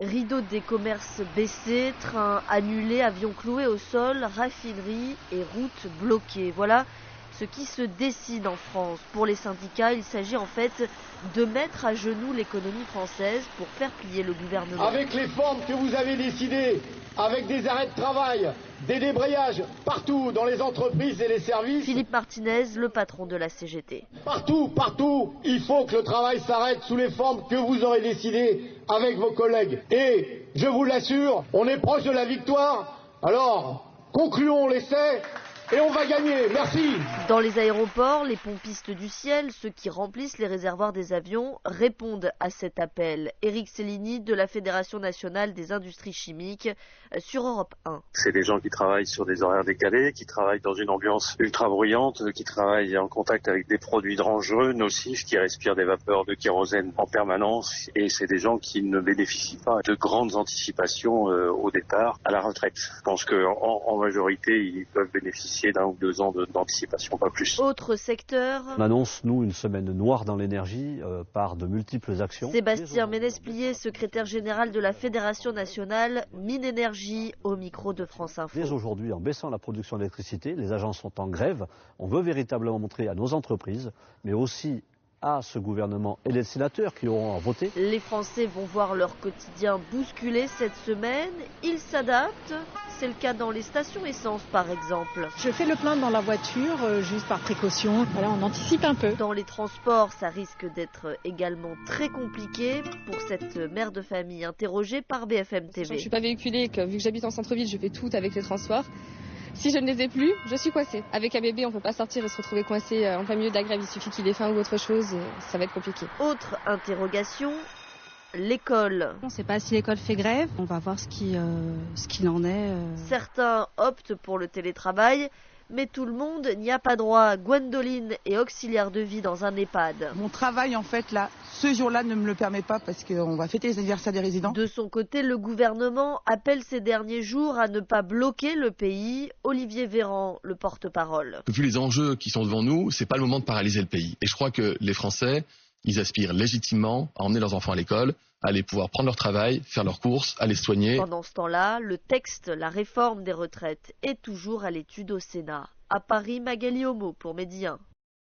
Rideaux des commerces baissés, trains annulés, avions cloués au sol, raffineries et routes bloquées. Voilà ce qui se décide en France. Pour les syndicats, il s'agit en fait de mettre à genoux l'économie française pour faire plier le gouvernement. Avec les formes que vous avez décidées, avec des arrêts de travail, des débrayages partout dans les entreprises et les services. Philippe Martinez, le patron de la CGT. Partout, il faut que le travail s'arrête sous les formes que vous aurez décidées avec vos collègues. Et je vous l'assure, on est proche de la victoire. Alors, concluons l'essai. Et on va gagner, merci. Dans les aéroports, les pompistes du ciel, ceux qui remplissent les réservoirs des avions, répondent à cet appel. Éric Cellini de la Fédération nationale des industries chimiques sur Europe 1. C'est des gens qui travaillent sur des horaires décalés, qui travaillent dans une ambiance ultra bruyante, qui travaillent en contact avec des produits dangereux, nocifs, qui respirent des vapeurs de kérosène en permanence. Et c'est des gens qui ne bénéficient pas de grandes anticipations au départ à la retraite. Je pense qu'en majorité, ils peuvent bénéficier d'1 ou 2 ans d'anticipation, pas plus. Autre secteur. On annonce, nous, une semaine noire dans l'énergie par de multiples actions. Sébastien Ménesplier, secrétaire général de la Fédération nationale Mine Énergie, au micro de France Info. Dès aujourd'hui, en baissant la production d'électricité, les agents sont en grève. On veut véritablement montrer à nos entreprises, mais aussi à ce gouvernement et les sénateurs qui auront voté. Les Français vont voir leur quotidien bousculé cette semaine. Ils s'adaptent. C'est le cas dans les stations essence, par exemple. Je fais le plein dans la voiture, juste par précaution. Voilà, on anticipe un peu. Dans les transports, ça risque d'être également très compliqué pour cette mère de famille interrogée par BFM TV. Je ne suis pas véhiculée et que vu que j'habite en centre-ville, je fais tout avec les transports. Si je ne les ai plus, je suis coincée. Avec un bébé, on ne peut pas sortir et se retrouver coincé en plein milieu de la grève. Il suffit qu'il ait faim ou autre chose, et ça va être compliqué. Autre interrogation, l'école. On ne sait pas si l'école fait grève, on va voir ce qu'il en est. Certains optent pour le télétravail, mais tout le monde n'y a pas droit. Gwendoline est auxiliaire de vie dans un EHPAD. Mon travail, en fait, là, ce jour-là ne me le permet pas parce qu'on va fêter les anniversaires des résidents. De son côté, le gouvernement appelle ces derniers jours à ne pas bloquer le pays. Olivier Véran, le porte-parole. Vu les enjeux qui sont devant nous, c'est pas le moment de paralyser le pays. Et je crois que les Français, ils aspirent légitimement à emmener leurs enfants à l'école, à aller pouvoir prendre leur travail, faire leurs courses, aller se soigner. Pendant ce temps-là, le texte, la réforme des retraites, est toujours à l'étude au Sénat. À Paris, Magali Homo pour Média 1.